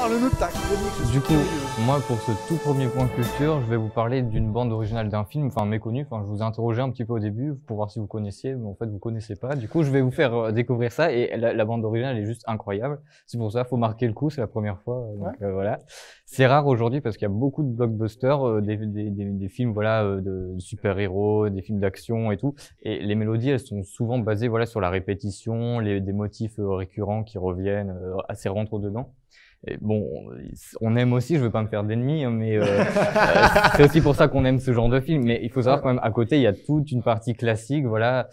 parle-nous de ta chronique. Du coup, moi, pour ce tout premier point culture, je vais vous parler d'une bande originale d'un film, enfin méconnu. Enfin, je vous ai interrogé un petit peu au début pour voir si vous connaissiez, mais en fait, vous connaissez pas. Du coup, je vais vous faire découvrir ça et la bande originale est juste incroyable. C'est pour ça, faut marquer le coup, c'est la première fois. Donc voilà. C'est rare aujourd'hui parce qu'il y a beaucoup de blockbusters, des films voilà de super-héros, des films d'action et tout. Et les mélodies, elles sont souvent basées voilà sur la répétition, des motifs récurrents qui reviennent, assez rentrent dedans. Et bon, on aime aussi, je veux pas me faire d'ennemis, mais c'est aussi pour ça qu'on aime ce genre de film. Mais il faut savoir quand même, à côté, il y a toute une partie classique, voilà,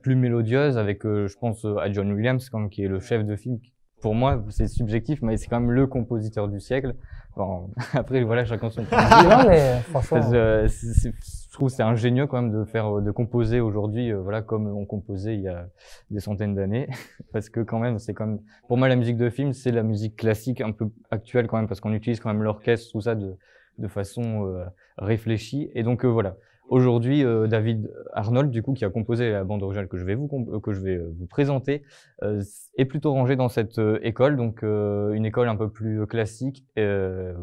plus mélodieuse, avec, je pense, à John Williams, quand même, qui est le chef de film. Pour moi, c'est subjectif, mais c'est quand même le compositeur du siècle. Bon, après, voilà, chacun son point de vue. Non, mais franchement, Je trouve que c'est ingénieux quand même de composer aujourd'hui, voilà, comme on composait il y a des centaines d'années, parce que quand même, c'est comme, pour moi, la musique de film, c'est la musique classique un peu actuelle quand même, parce qu'on utilise quand même l'orchestre, tout ça de façon réfléchie. Et donc voilà. Aujourd'hui, David Arnold, du coup, qui a composé la bande originale que je vais vous présenter, est plutôt rangé dans cette école, donc une école un peu plus classique,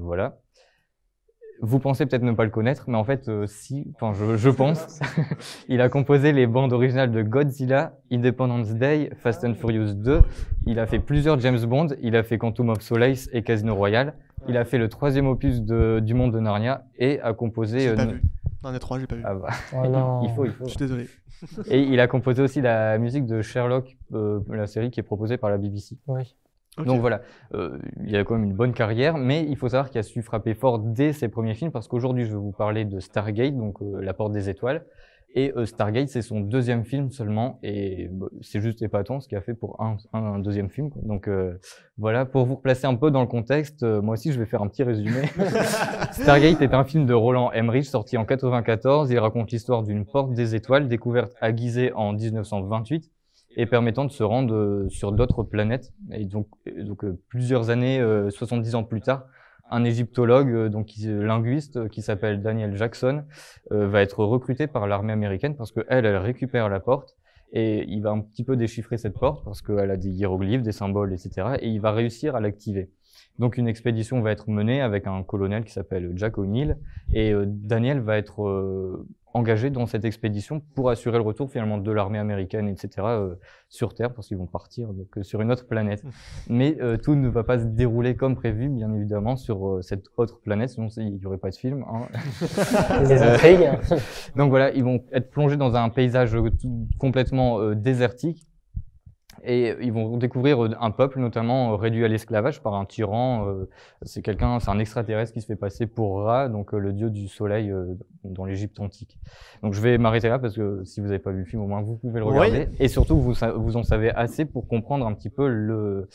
voilà. Vous pensez peut-être ne pas le connaître, mais en fait, si, enfin, je pense. Il a composé les bandes originales de Godzilla, Independence Day, Fast and Furious 2. Il a fait plusieurs James Bond. Il a fait Quantum of Solace et Casino Royale. Il a fait le 3e opus du monde de Narnia et a composé... J'ai pas vu. Narnia 3, j'ai pas vu. Ah bah, oh non. il faut. Je suis désolé. Et il a composé aussi la musique de Sherlock, la série qui est proposée par la BBC. Oui. Okay. Donc voilà, il a quand même une bonne carrière, mais il faut savoir qu'il a su frapper fort dès ses premiers films, parce qu'aujourd'hui je vais vous parler de Stargate, donc La Porte des Étoiles, et Stargate c'est son 2e film seulement, et c'est juste épatant ce qu'il a fait pour un 2e film. Donc voilà, pour vous replacer un peu dans le contexte, moi aussi je vais faire un petit résumé. Stargate est un film de Roland Emmerich sorti en 1994, il raconte l'histoire d'une porte des étoiles découverte à Gizeh en 1928, et permettant de se rendre sur d'autres planètes. Et donc plusieurs années, 70 ans plus tard, un égyptologue, linguiste, qui s'appelle Daniel Jackson, va être recruté par l'armée américaine parce que elle récupère la porte et il va un petit peu déchiffrer cette porte parce qu'elle a des hiéroglyphes, des symboles, etc. Et il va réussir à l'activer. Donc une expédition va être menée avec un colonel qui s'appelle Jack O'Neill et Daniel va être engagé dans cette expédition pour assurer le retour finalement de l'armée américaine, etc. Sur Terre, parce qu'ils vont partir donc sur une autre planète. Mais tout ne va pas se dérouler comme prévu, bien évidemment, sur cette autre planète, sinon il n'y aurait pas de film. Hein. Les intrigues. Donc voilà, ils vont être plongés dans un paysage complètement désertique. Et ils vont découvrir un peuple notamment réduit à l'esclavage par un tyran. C'est un extraterrestre qui se fait passer pour Ra, donc le dieu du soleil dans l'Égypte antique. Donc je vais m'arrêter là parce que si vous n'avez pas vu le film, au moins vous pouvez le regarder. Oui. Et surtout vous en savez assez pour comprendre un petit peu le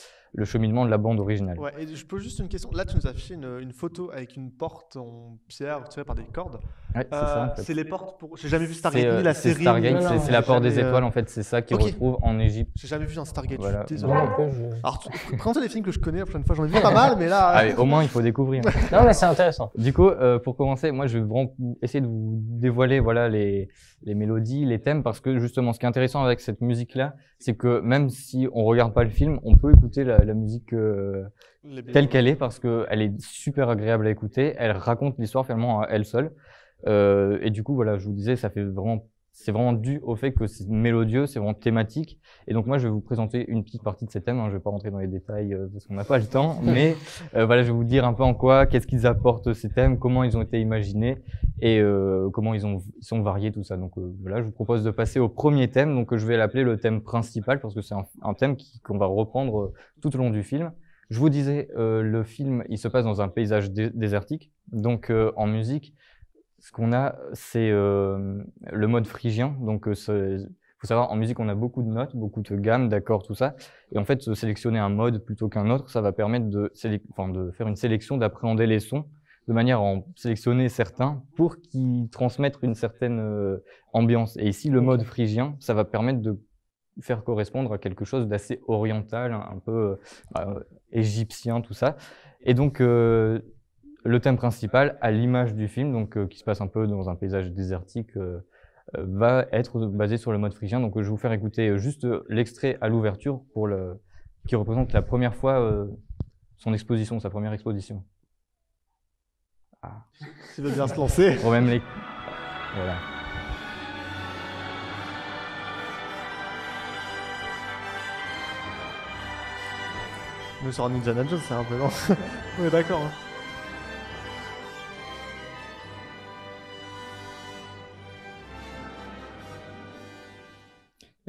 cheminement de la bande originale. Ouais, et je pose juste une question. Là, tu nous as affiché une photo avec une porte en pierre tirée par des cordes. Ouais, c'est ça. En fait. C'est les portes pour. J'ai jamais vu Stargate ni la série. Stargate, c'est la porte des étoiles en fait. C'est ça qu'ils retrouvent en Égypte. J'ai jamais vu un Stargate. Voilà. Je suis désolé. Alors, présentez des films que je connais la prochaine fois. J'en ai vu pas mal, mais là. Allez, au moins, il faut découvrir. Non, mais c'est intéressant. Du coup, pour commencer, moi, je vais vraiment essayer de vous dévoiler, voilà, les mélodies, les thèmes, parce que justement, ce qui est intéressant avec cette musique-là, c'est que même si on regarde pas le film, on peut écouter la musique telle qu'elle est, parce que elle est super agréable à écouter. Elle raconte l'histoire finalement à elle seule. Et du coup, voilà, je vous disais, c'est vraiment dû au fait que c'est mélodieux, c'est vraiment thématique. Et donc moi, je vais vous présenter une petite partie de ces thèmes. Hein. Je vais pas rentrer dans les détails parce qu'on n'a pas le temps, mais voilà, je vais vous dire un peu en quoi, qu'est-ce qu'ils apportent ces thèmes, comment ils ont été imaginés et comment ils sont variés, tout ça. Donc voilà, je vous propose de passer au premier thème. Donc je vais l'appeler le thème principal parce que c'est un thème qu'on va reprendre tout au long du film. Je vous disais, le film, il se passe dans un paysage désertique. Donc en musique, ce qu'on a, c'est le mode phrygien. Donc, faut savoir, en musique, on a beaucoup de notes, beaucoup de gammes, d'accords, tout ça. Et en fait, sélectionner un mode plutôt qu'un autre, ça va permettre de faire une sélection, d'appréhender les sons, de manière à en sélectionner certains pour qu'ils transmettent une certaine ambiance. Et ici, le mode phrygien, ça va permettre de faire correspondre à quelque chose d'assez oriental, un peu égyptien, tout ça. Et donc, le thème principal, à l'image du film, donc qui se passe un peu dans un paysage désertique, va être basé sur le mode phrygien. Donc je vais vous faire écouter juste l'extrait à l'ouverture qui représente la première fois son exposition, sa première exposition. S'il veut bien se lancer. Ou même les... Voilà. Mais sur Indiana Jones, c'est un peu non. On est d'accord. Hein.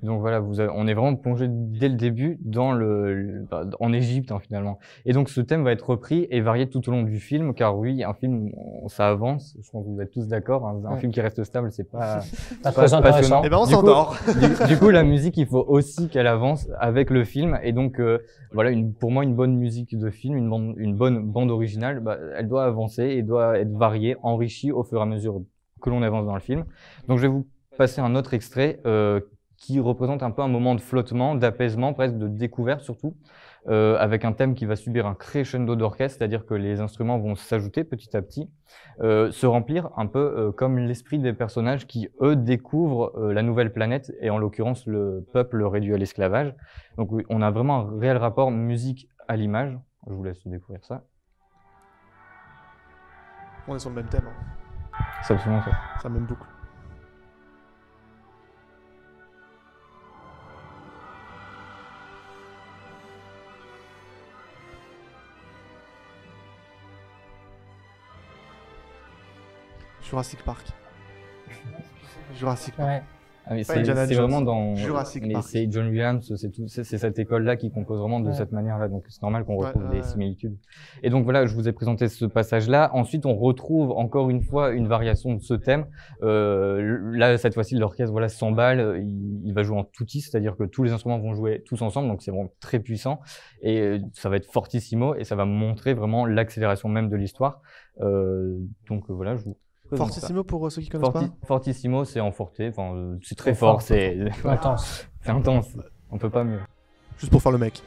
Et donc voilà, on est vraiment plongé dès le début dans en Égypte hein, finalement. Et donc ce thème va être repris et varié tout au long du film, car oui, un film, ça avance. Je pense que vous êtes tous d'accord. Hein, un film qui reste stable, c'est pas très intéressant. Et ben on Du coup, s'endort. du coup, la musique, il faut aussi qu'elle avance avec le film. Et donc voilà, pour moi, une bonne musique de film, une bonne bande originale, bah, elle doit avancer et doit être variée, enrichie au fur et à mesure que l'on avance dans le film. Donc je vais vous passer un autre extrait qui représente un peu un moment de flottement, d'apaisement, presque de découverte surtout, avec un thème qui va subir un crescendo d'orchestre, c'est-à-dire que les instruments vont s'ajouter petit à petit, se remplir un peu comme l'esprit des personnages qui, eux, découvrent la nouvelle planète, et en l'occurrence le peuple réduit à l'esclavage. Donc oui, on a vraiment un réel rapport musique à l'image. Je vous laisse découvrir ça. On est sur le même thème. Hein. C'est absolument ça. Ça m'aime beaucoup. Jurassic Park. Jurassic Park. Ouais. Ah, mais Pas c'est Indiana Jones. vraiment dans Jurassic mais Park. c'est John Williams, c'est cette école-là qui compose vraiment de Ouais. cette manière-là, donc c'est normal qu'on Ouais, retrouve ouais. des similitudes. Et donc voilà, je vous ai présenté ce passage-là. Ensuite, on retrouve encore une fois une variation de ce thème. Là, cette fois-ci, l'orchestre voilà s'emballe, il va jouer en tutti, c'est-à-dire que tous les instruments vont jouer tous ensemble, donc c'est vraiment très puissant. Et ça va être fortissimo et ça va montrer vraiment l'accélération même de l'histoire. Voilà, je vous présente ça. Fortissimo pour ceux qui connaissent pas. Fortissimo, c'est en forté, enfin, c'est très Très fort, fort, c'est Intense. c'est intense. On peut pas mieux. Juste pour faire le mec.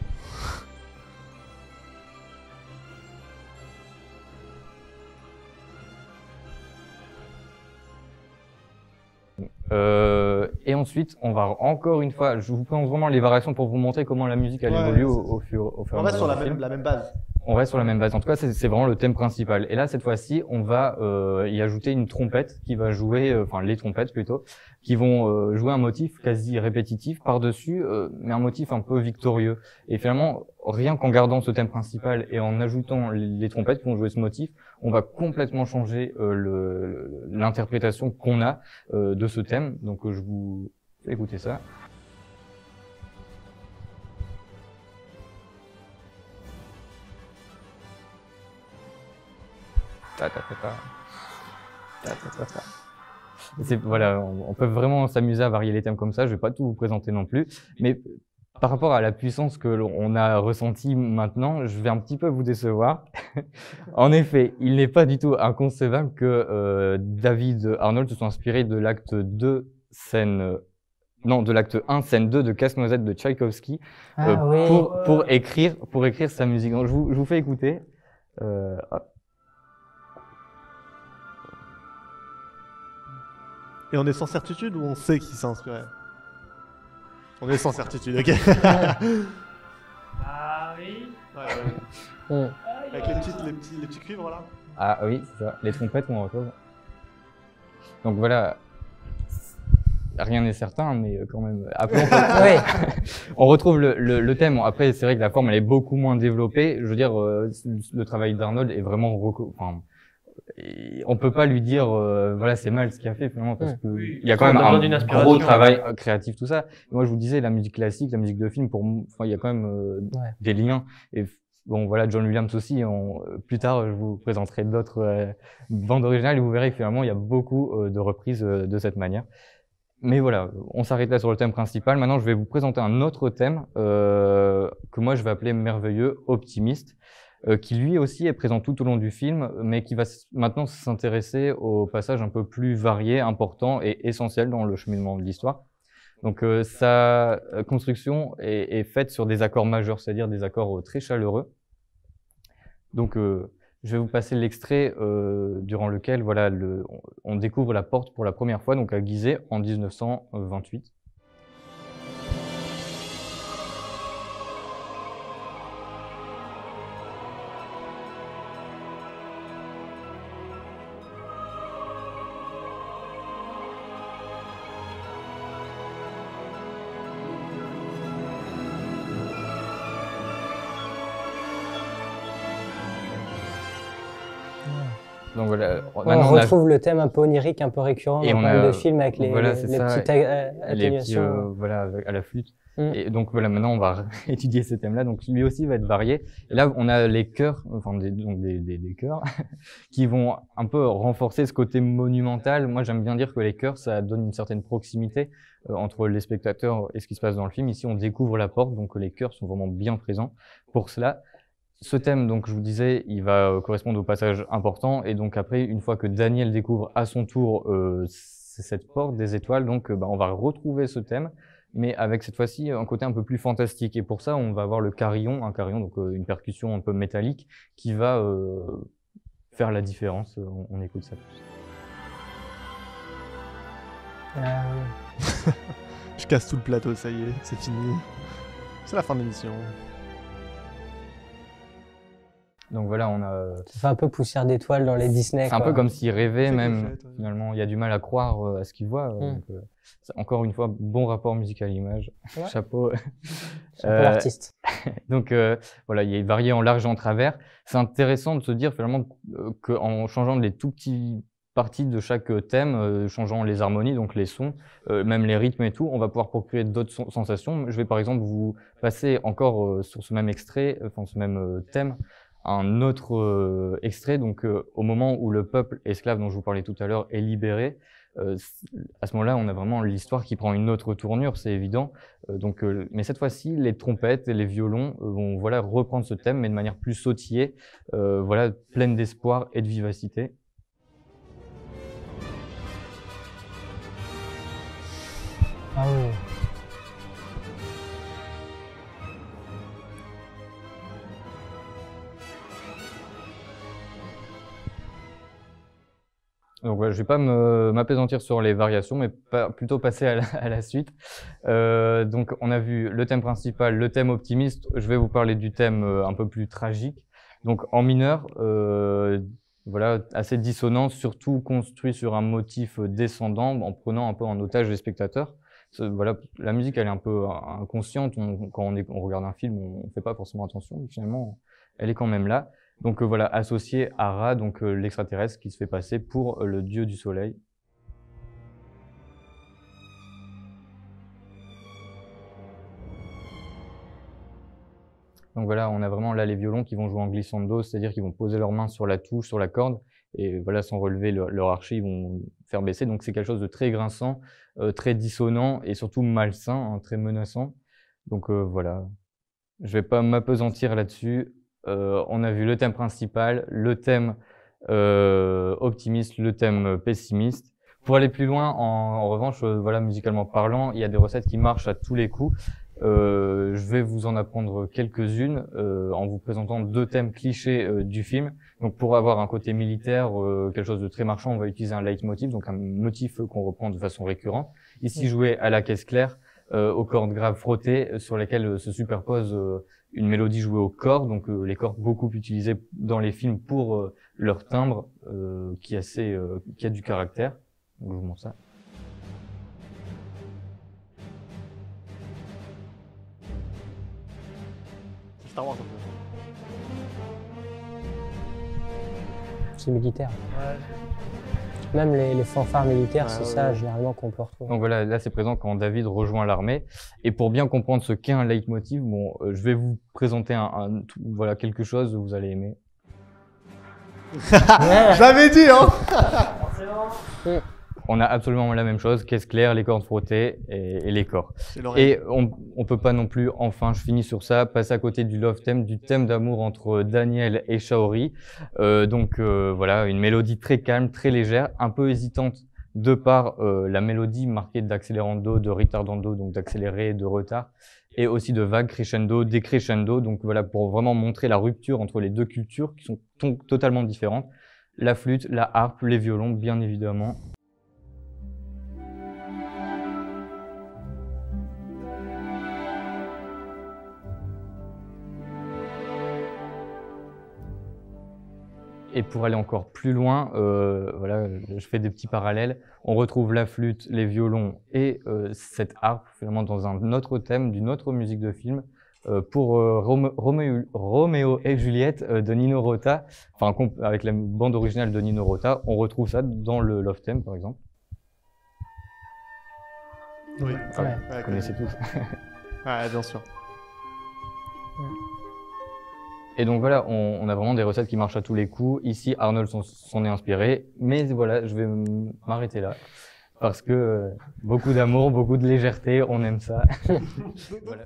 Et ensuite, on va encore une fois, je vous présente vraiment les variations pour vous montrer comment la musique elle Ouais, évolue c'est- au fur et à On mesure reste sur du la film. même base. On reste sur la même base. En tout cas, c'est vraiment le thème principal. Et là, cette fois-ci, on va y ajouter une trompette qui va jouer, enfin les trompettes plutôt, qui vont jouer un motif quasi répétitif par-dessus, mais un motif un peu victorieux. Et finalement, rien qu'en gardant ce thème principal et en ajoutant les trompettes qui vont jouer ce motif, on va complètement changer l'interprétation qu'on a de ce thème. Donc, je vous fais écouter ça. Voilà, on peut vraiment s'amuser à varier les thèmes comme ça. Je vais pas tout vous présenter non plus, mais par rapport à la puissance que l'on a ressentie maintenant, je vais un petit peu vous décevoir. En effet, il n'est pas du tout inconcevable que David Arnold se soit inspiré de l'acte 2, de l'acte 1, scène 2 de Casse-Noisette de Tchaïkovski Oui. pour écrire sa musique. Donc, je vous fais écouter. Hop. Et on est sans certitude ou on sait qui s'est inspiré? On est sans certitude, ok. Ah oui. Mm. Avec les petits cuivres là. Ah oui, c'est ça. Les trompettes qu'on retrouve. Donc voilà. Rien n'est certain, mais quand même. Après, on retrouve le thème. Bon, après, c'est vrai que la forme, elle est beaucoup moins développée. Je veux dire, le travail d'Arnold est vraiment on peut pas lui dire voilà, c'est mal ce qu'il a fait finalement, parce que Oui. il y a quand On même a besoin un d'une gros inspiration. travail créatif, tout ça. Moi, je vous disais, la musique classique, la musique de film, pour moi, il y a quand même des liens. Et bon, voilà, John Williams aussi. Plus tard, je vous présenterai d'autres bandes originales et vous verrez que finalement, il y a beaucoup de reprises de cette manière. Mais voilà, on s'arrête là sur le thème principal. Maintenant, je vais vous présenter un autre thème que moi, je vais appeler merveilleux, optimiste, qui lui aussi est présent tout au long du film, mais qui va maintenant s'intéresser aux passages un peu plus variés, importants et essentiels dans le cheminement de l'histoire. Donc, sa construction est faite sur des accords majeurs, c'est-à-dire des accords très chaleureux. Donc, je vais vous passer l'extrait durant lequel voilà, on découvre la porte pour la première fois, donc à Gizeh en 1928. Donc voilà, On maintenant on a retrouve le thème un peu onirique, un peu récurrent Et dans on pas mal a- de films avec les, voilà, les, c'est les ça, petites les petits, atténuations. voilà, à la flûte. Mm. Et donc voilà, maintenant on va étudier ce thème-là. Donc lui aussi va être varié. Et là, on a les chœurs, enfin des chœurs, qui vont un peu renforcer ce côté monumental. Moi, j'aime bien dire que les chœurs, ça donne une certaine proximité entre les spectateurs et ce qui se passe dans le film. Ici, on découvre la porte, donc les chœurs sont vraiment bien présents pour cela. Ce thème, donc, je vous disais, il va correspondre au passage important. Et donc après, une fois que Daniel découvre à son tour cette porte des étoiles, donc on va retrouver ce thème, mais avec cette fois-ci un côté un peu plus fantastique. Et pour ça, on va avoir le carillon, un carillon, donc une percussion un peu métallique, qui va faire la différence. On écoute ça plus. Je casse tout le plateau, ça y est, c'est fini. C'est la fin de l'émission. Donc voilà, on a. Ça fait un peu poussière d'étoiles dans les Disney. C'est un peu comme s'il rêvait, C'est même. que le fait, ouais. Finalement, il y a du mal à croire à ce qu'il voit. Donc, encore une fois, bon rapport musique-image. Ouais. Chapeau. C'est un peu l'artiste. Donc voilà, il est varié en large et en travers. C'est intéressant de se dire finalement qu'en changeant les tout petits parties de chaque thème, changeant les harmonies, donc les sons, même les rythmes et tout, on va pouvoir procurer d'autres sensations. Je vais par exemple vous passer encore sur ce même extrait, enfin ce même thème, un autre extrait. Donc au moment où le peuple esclave dont je vous parlais tout à l'heure est libéré, à ce moment-là, on a vraiment l'histoire qui prend une autre tournure, c'est évident. Mais cette fois-ci, les trompettes et les violons vont voilà reprendre ce thème, mais de manière plus sautillée, voilà, pleine d'espoir et de vivacité. Ah oui. Donc voilà, je vais pas m'appesantir sur les variations, mais plutôt passer à la suite. Donc on a vu le thème principal, le thème optimiste. Je vais vous parler du thème un peu plus tragique. Donc en mineur, voilà, assez dissonant, surtout construit sur un motif descendant, en prenant un peu en otage les spectateurs. Voilà, la musique elle est un peu inconsciente. Quand on regarde un film, on fait pas forcément attention, mais finalement elle est quand même là. Donc voilà, associé à Ra, donc l'extraterrestre qui se fait passer pour le dieu du soleil. Donc voilà, on a vraiment là les violons qui vont jouer en glissando, c'est-à-dire qu'ils vont poser leurs mains sur la touche, sur la corde, et voilà, sans relever leur archet, ils vont faire baisser. Donc c'est quelque chose de très grinçant, très dissonant et surtout malsain, hein, très menaçant. Donc voilà, je vais pas m'appesantir là-dessus. On a vu le thème principal, le thème optimiste, le thème pessimiste. Pour aller plus loin, en revanche, voilà, musicalement parlant, il y a des recettes qui marchent à tous les coups. Je vais vous en apprendre quelques-unes en vous présentant deux thèmes clichés du film. Donc pour avoir un côté militaire, quelque chose de très marchand, on va utiliser un leitmotiv, donc un motif qu'on reprend de façon récurrente. Ici joué à la caisse claire, aux cordes graves frottées sur lesquelles se superpose une mélodie jouée au corps, donc les cordes beaucoup utilisées dans les films pour leur timbre qui a du caractère. Donc je vous montre ça. C'est Star Wars un peu. C'est militaire. Même les fanfares militaires, c'est ça généralement qu'on peut retrouver. Donc voilà, là c'est présent quand David rejoint l'armée. Et pour bien comprendre ce qu'est un leitmotiv, je vais vous présenter voilà, quelque chose que vous allez aimer. Je l'avais dit, hein. On a absolument la même chose, caisse claire, les cordes frottées et les corps. Et on peut pas non plus, enfin je finis sur ça, passer à côté du love theme, du thème d'amour entre Daniel et Shaori. Voilà, une mélodie très calme, très légère, un peu hésitante de par la mélodie marquée d'accélérando, de retardando, donc d'accéléré, de retard, et aussi de vague, crescendo, décrescendo. Donc voilà, pour vraiment montrer la rupture entre les deux cultures qui sont totalement différentes. La flûte, la harpe, les violons, bien évidemment. Et pour aller encore plus loin, voilà, je fais des petits parallèles. On retrouve la flûte, les violons et cette harpe finalement dans un autre thème, d'une autre musique de film, pour Roméo et Juliette de Nino Rota, enfin avec la bande originale de Nino Rota, on retrouve ça dans le Love Theme par exemple. Oui, Ouais. Vous connaissez tous. Ouais, bien sûr. Et donc voilà, on a vraiment des recettes qui marchent à tous les coups. Ici, Arnold s'en est inspiré, mais voilà, je vais m'arrêter là. Parce que beaucoup d'amour, beaucoup de légèreté, on aime ça. Voilà.